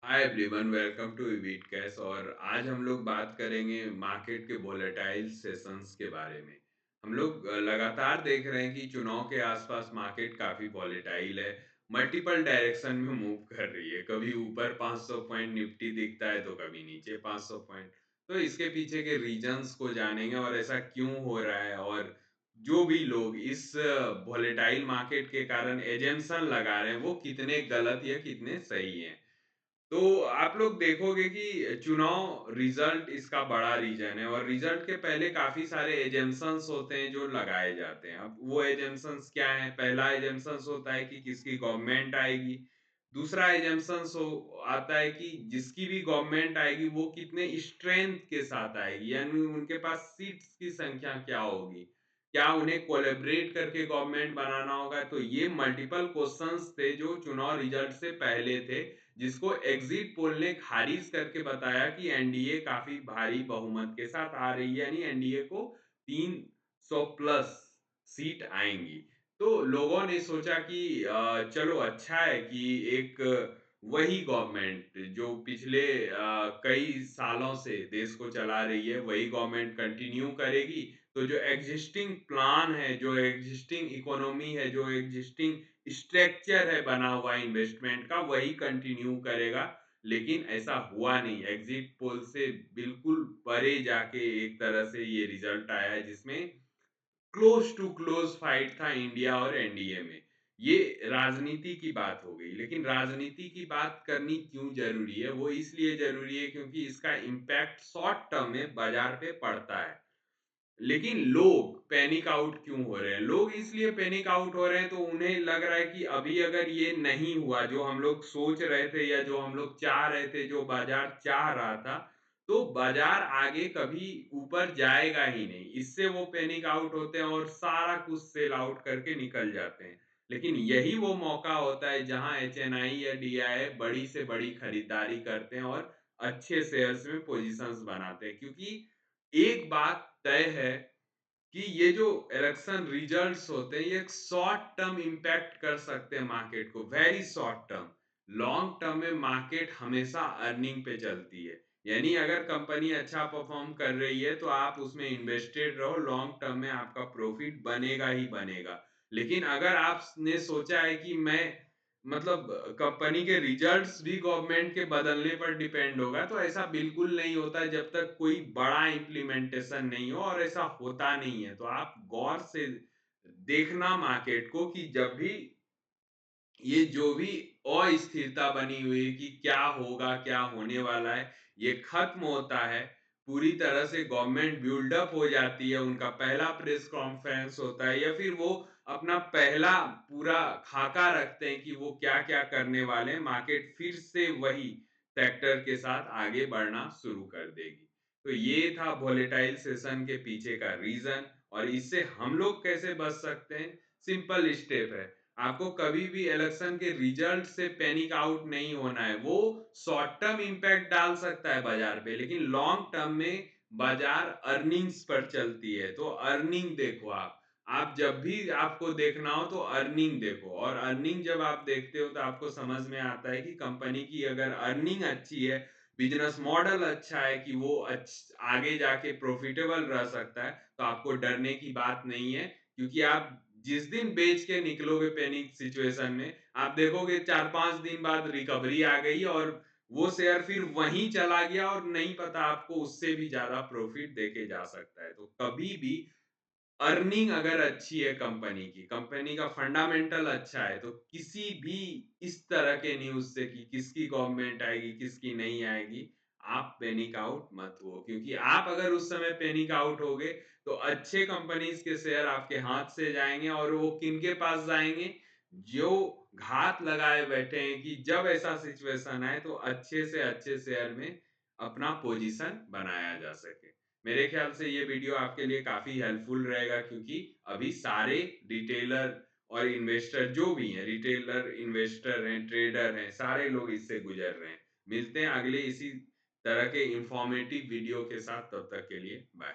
Hi everyone, welcome to Evit Cash. और आज हम लोग बात करेंगे मार्केट के वोलेटाइल सेशंस के बारे में। हम लोग लगातार देख रहे हैं कि चुनाव के आसपास मार्केट काफी वोलेटाइल है। मल्टीपल डायरेक्शन में मूव कर रही है। कभी ऊपर 500 पॉइंट निफ्टी दिखता है तो कभी नीचे 500 पॉइंट। तो इसके पीछे के रीजंस को जानेंगे और ऐसा क्यों हो रहा है, और जो भी लोग इस वोलेटाइल मार्केट के कारण एजेंशन लगा रहे हैं वो कितने गलत या कितने सही हैं। तो आप लोग देखोगे कि चुनाव रिजल्ट इसका बड़ा रीजन है, और रिजल्ट के पहले काफी सारे एजम्पशंस होते हैं जो लगाए जाते हैं। अब वो एजम्पशंस क्या है? पहला एजम्पशंस होता है कि किसकी गवर्नमेंट आएगी। दूसरा एजम्पशंस हो आता है कि जिसकी भी गवर्नमेंट आएगी वो कितने स्ट्रेंथ के साथ आएगी, यानी उनके पास सीट्स की संख्या क्या होगी, क्या उन्हें कोलैबोरेट करके गवर्नमेंट बनाना होगा। तो ये मल्टीपल क्वेश्चंस थे जो चुनाव रिजल्ट से पहले थे, जिसको एग्जिट पोल ने खारिज करके बताया कि एनडीए काफी भारी बहुमत के साथ आ रही है, यानी एनडीए को 300 प्लस सीट आएंगी। तो लोगों ने सोचा कि चलो अच्छा है कि एक वही गवर्नमेंट जो पिछले कई सालों से देश को चला रही है वही गवर्नमेंट कंटिन्यू करेगी। तो जो एग्जिस्टिंग प्लान है, जो एग्जिस्टिंग इकोनॉमी है, जो एग्जिस्टिंग स्ट्रक्चर है बना हुआ इन्वेस्टमेंट का, वही कंटिन्यू करेगा। लेकिन ऐसा हुआ नहीं। एग्जिट पोल से बिल्कुल परे जाके एक तरह से ये रिजल्ट आया है जिसमें क्लोज टू क्लोज फाइट था इंडिया और एनडीए में। ये राजनीति की बात हो गई, लेकिन राजनीति की बात करनी क्यों जरूरी है? वो इसलिए जरूरी है क्योंकि इसका इम्पैक्ट शॉर्ट टर्म में बाजार पे पड़ता है। लेकिन लोग पैनिक आउट क्यों हो रहे हैं? लोग इसलिए पैनिक आउट हो रहे हैं, तो उन्हें लग रहा है कि अभी अगर ये नहीं हुआ जो हम लोग सोच रहे थे या जो हम लोग चाह रहे थे, जो बाजार चाह रहा था, तो बाजार आगे कभी ऊपर जाएगा ही नहीं। इससे वो पैनिक आउट होते हैं और सारा कुछ सेल आउट करके निकल जाते हैं। लेकिन यही वो मौका होता है जहां एचएनआई या डीआई बड़ी से बड़ी खरीदारी करते हैं और अच्छे शेयर्स में पोजीशंस बनाते हैं, क्योंकि एक बात तय है कि ये जो इलेक्शन रिजल्ट्स होते हैं ये एक शॉर्ट टर्म इम्पैक्ट कर सकते हैं मार्केट को, very short term. Long term में मार्केट हमेशा अर्निंग पे चलती है। यानी अगर कंपनी अच्छा परफॉर्म कर रही है तो आप उसमें इन्वेस्टेड रहो, लॉन्ग टर्म में आपका प्रॉफिट बनेगा ही बनेगा। लेकिन अगर आपने सोचा है कि मैं मतलब कंपनी के रिजल्ट्स भी गवर्नमेंट के बदलने पर डिपेंड होगा, तो ऐसा बिल्कुल नहीं होता है जब तक कोई बड़ा इम्प्लीमेंटेशन नहीं हो, और ऐसा होता नहीं है। तो आप गौर से देखना मार्केट को कि जब भी ये जो भी अस्थिरता बनी हुई है कि क्या होगा, क्या होने वाला है, ये खत्म होता है। पूरी तरह से गवर्नमेंट बिल्डअप हो जाती है, उनका पहला प्रेस कॉन्फ्रेंस होता है, या फिर वो अपना पहला पूरा खाका रखते हैं कि वो क्या-क्या करने वाले हैं, मार्केट फिर से वही सेक्टर के साथ आगे बढ़ना शुरू कर देगी। तो ये था वोलेटाइल सेशन के पीछे का रीज़न, और इससे हम लोग कैसे बच सकते हैं? सिंपल स्टेप है। आपको कभी भी इलेक्शन के रिजल्ट से पैनिक आउट नहीं होना है। वो शॉर्ट टर्म इम्पैक्ट डाल सकता है बाजार पे, लेकिन लॉन्ग टर्म में बाजार अर्निंग्स पर चलती है। तो अर्निंग देखो आप। आप जब भी आपको देखना हो तो अर्निंग देखो, और अर्निंग जब आप देखते हो तो आपको समझ में आता है कि कंपनी की अगर अर्निंग अच्छी है, बिजनेस मॉडल अच्छा है कि वो आगे जाके प्रॉफिटेबल रह सकता है, तो आपको डरने की बात नहीं है। क्योंकि आप जिस दिन बेच के निकलोगे पैनिक सिचुएशन में, आप देखोगे 4-5 दिन बाद रिकवरी आ गई और वो शेयर फिर वहीं चला गया, और नहीं पता आपको उससे भी ज़्यादा प्रॉफिट देके जा सकता है। तो कभी भी अर्निंग अगर अच्छी है कंपनी की, कंपनी का फंडामेंटल अच्छा है, तो किसी भी इस तरह के न्यूज़ से कि किसकी गवर्नमेंट आएगी, किसकी नहीं आएगी, आप पैनिक आउट मत हो। क्योंकि आप अगर उस समय पैनिक आउट होगे, तो अच्छे कंपनीज़ के शेयर आपके हाथ से जाएँगे, और वो किनके पास जाएँगे? जो घात लगाए बैठे हैं कि जब ऐसा सिचुएशन आए तो अच्छे से अच्छे शेयर में अपना पोजीशन बनाया जा सके। मेरे ख्याल से ये वीडियो आपके लिए काफ़ी हेल्पफुल रहेगा, क्योंकि अभी सारे रिटेलर और इन्वेस्टर जो भी हैं, रिटेलर, इन्वेस्टर हैं, ट्रेडर हैं, सारे लोग इससे गुज़र रहे हैं। मिलते हैं अगले इसी तरह के इन्फॉर्मेटिव वीडियो के साथ, तब तक के लिए बाय।